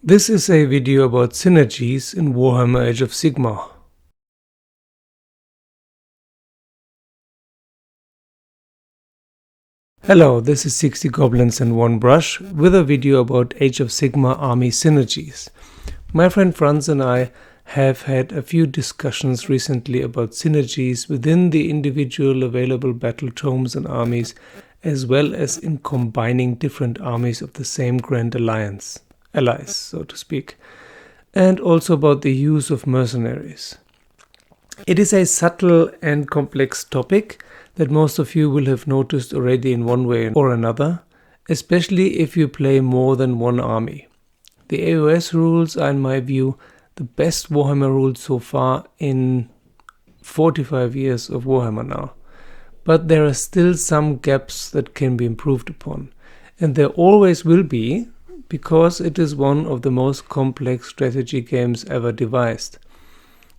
This is a video about synergies in Warhammer Age of Sigmar. Hello, this is 60 Goblins and 1 Brush with a video about Age of Sigmar army synergies. My friend Franz and I have had a few discussions recently about synergies within the individual available battle tomes and armies, as well as in combining different armies of the same Grand Alliance. Allies, so to speak, and also about the use of mercenaries. It is a subtle and complex topic that most of you will have noticed already in one way or another, especially if you play more than one army. The AOS rules are, in my view, the best Warhammer rules so far in 45 years of Warhammer now. But there are still some gaps that can be improved upon, and there always will be, because it is one of the most complex strategy games ever devised.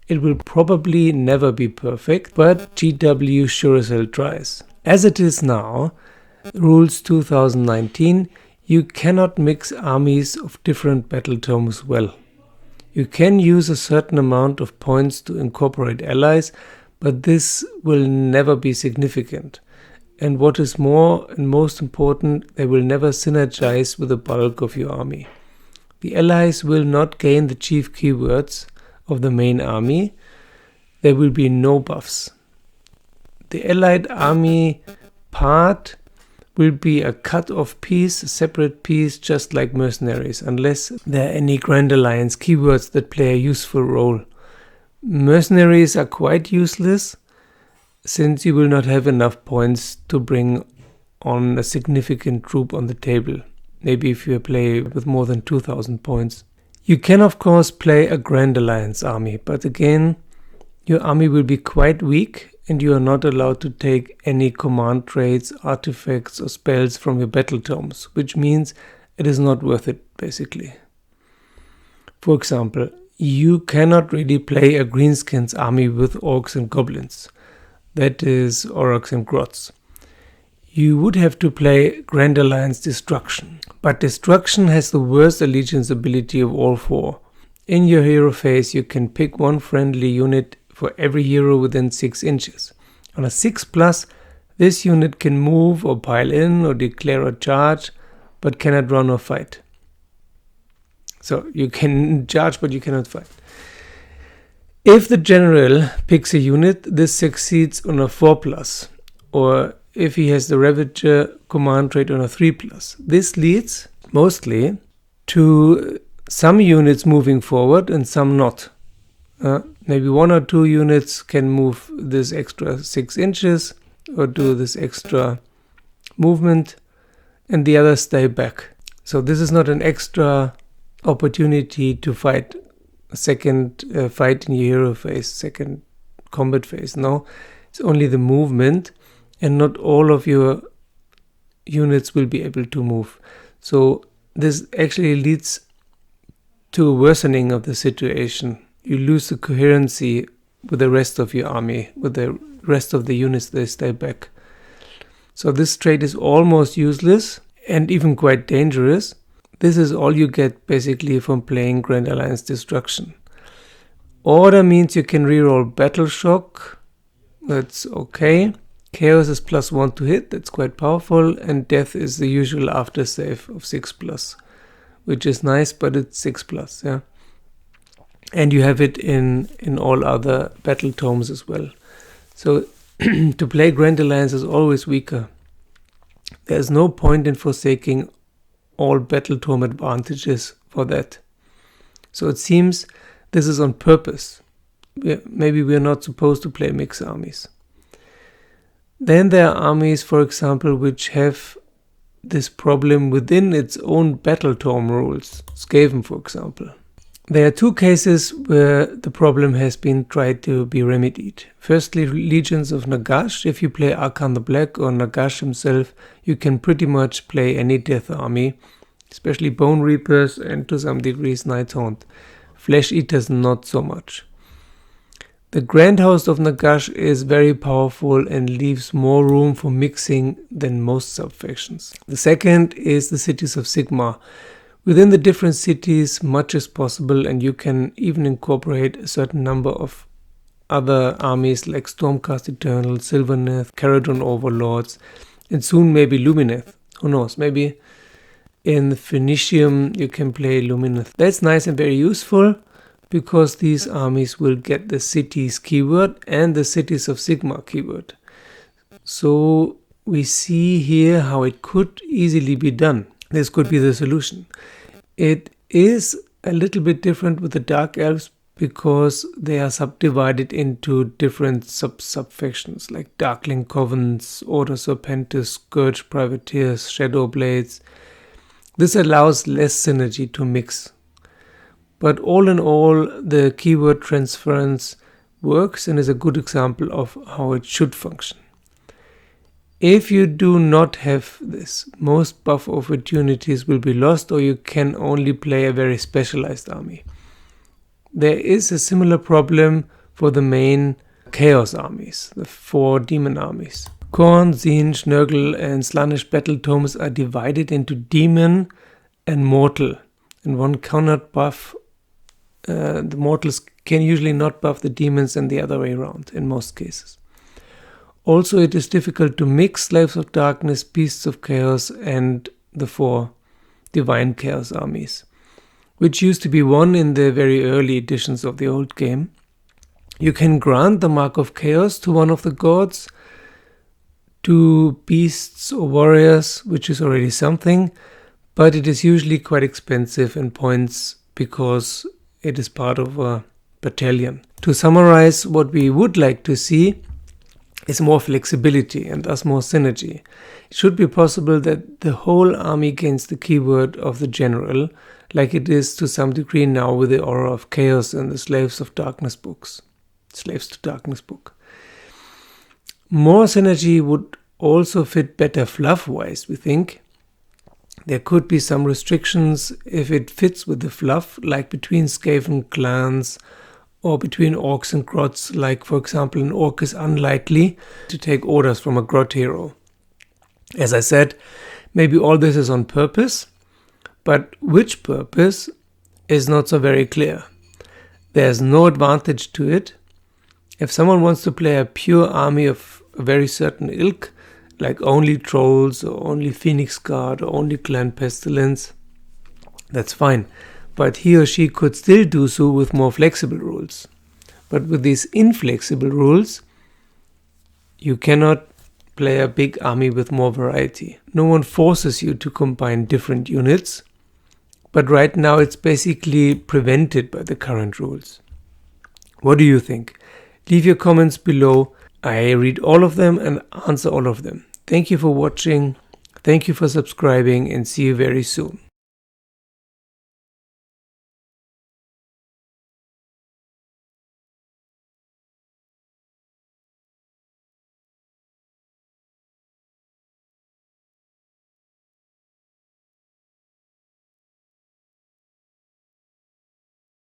It will probably never be perfect, but GW sure as hell tries. As it is now, Rules 2019, you cannot mix armies of different battle tomes well. You can use a certain amount of points to incorporate allies, but this will never be significant. And what is more and most important, they will never synergize with the bulk of your army. The allies will not gain the chief keywords of the main army. There will be no buffs. The allied army part will be a cut-off piece, a separate piece, just like mercenaries, unless there are any Grand Alliance keywords that play a useful role. Mercenaries are quite useless, since you will not have enough points to bring on a significant troop on the table. Maybe if you play with more than 2000 points. You can of course play a Grand Alliance army, but again, your army will be quite weak and you are not allowed to take any command traits, artifacts or spells from your battle tomes, which means it is not worth it basically. For example, you cannot really play a Greenskins army with orcs and goblins. That is Aurochs and Grots. You would have to play Grand Alliance Destruction. But Destruction has the worst allegiance ability of all four. In your hero phase you can pick one friendly unit for every hero within 6 inches. On a 6+, this unit can move or pile in or declare a charge, but cannot run or fight. So you can charge but you cannot fight. If the general picks a unit, this succeeds on a 4+, or if he has the Ravager command trait on a 3+. This leads mostly to some units moving forward and some not. Maybe 1 or 2 units can move this extra 6 inches or do this extra movement, and the others stay back. So this is not an extra opportunity to fight a second fight in your hero phase, second combat phase. No, it's only the movement, and not all of your units will be able to move. So this actually leads to a worsening of the situation. You lose the coherency with the rest of your army, with the rest of the units, they stay back. So this trait is almost useless and even quite dangerous. This is all you get basically from playing Grand Alliance Destruction. Order means you can reroll Battle Shock, that's okay. Chaos is +1 to hit, that's quite powerful, and Death is the usual aftersave of 6+, which is nice, but it's 6+, yeah. And you have it in all other battle tomes as well. So to play Grand Alliance is always weaker. There's no point in forsaking all battle tome advantages for that. So it seems this is on purpose. Maybe we're not supposed to play mixed armies. Then there are armies, for example, which have this problem within its own battle tome rules. Skaven, for example. There are 2 cases where the problem has been tried to be remedied. Firstly, Legions of Nagash. If you play Arkan the Black or Nagash himself, you can pretty much play any death army, especially Bone Reapers and to some degrees Nighthaunt. Flesh Eaters not so much. The Grand Host of Nagash is very powerful and leaves more room for mixing than most subfactions. The second is the Cities of Sigmar, Within the different cities, much is possible, and you can even incorporate a certain number of other armies like Stormcast Eternal, Sylvaneth, Caradon Overlords, and soon maybe Lumineth. Who knows, maybe in Phoenicium you can play Lumineth. That's nice and very useful, because these armies will get the cities keyword and the cities of Sigmar keyword. So we see here how it could easily be done. This could be the solution. It is a little bit different with the Dark Elves, because they are subdivided into different sub-factions like Darkling Covens, Order Serpentis, Scourge Privateers, Shadow Blades. This allows less synergy to mix. But all in all, the keyword transference works and is a good example of how it should function. If you do not have this, most buff opportunities will be lost, or you can only play a very specialized army. There is a similar problem for the main Chaos armies, the 4 demon armies. Khorne, Tzeentch, Nurgle and Slaanesh battle tomes are divided into demon and mortal, and one cannot buff the mortals can usually not buff the demons, and the other way around in most cases. Also, it is difficult to mix Slaves of Darkness, Beasts of Chaos and the 4 Divine Chaos armies, which used to be one in the very early editions of the old game. You can grant the Mark of Chaos to one of the gods, to beasts or warriors, which is already something, but it is usually quite expensive in points because it is part of a battalion. To summarize, what we would like to see is more flexibility and thus more synergy. It should be possible that the whole army gains the keyword of the general, like it is to some degree now with the Aura of Chaos and the Slaves of Darkness books. Slaves to Darkness book. More synergy would also fit better fluff-wise, we think. There could be some restrictions if it fits with the fluff, like between Skaven clans or between orcs and grots, like for example an orc is unlikely to take orders from a grot hero. As I said, maybe all this is on purpose, but which purpose is not so very clear. There's no advantage to it. If someone wants to play a pure army of a very certain ilk, like only trolls or only Phoenix Guard or only Clan Pestilence, that's fine. But he or she could still do so with more flexible rules. But with these inflexible rules, you cannot play a big army with more variety. No one forces you to combine different units, but right now it's basically prevented by the current rules. What do you think? Leave your comments below. I read all of them and answer all of them. Thank you for watching. Thank you for subscribing, and see you very soon.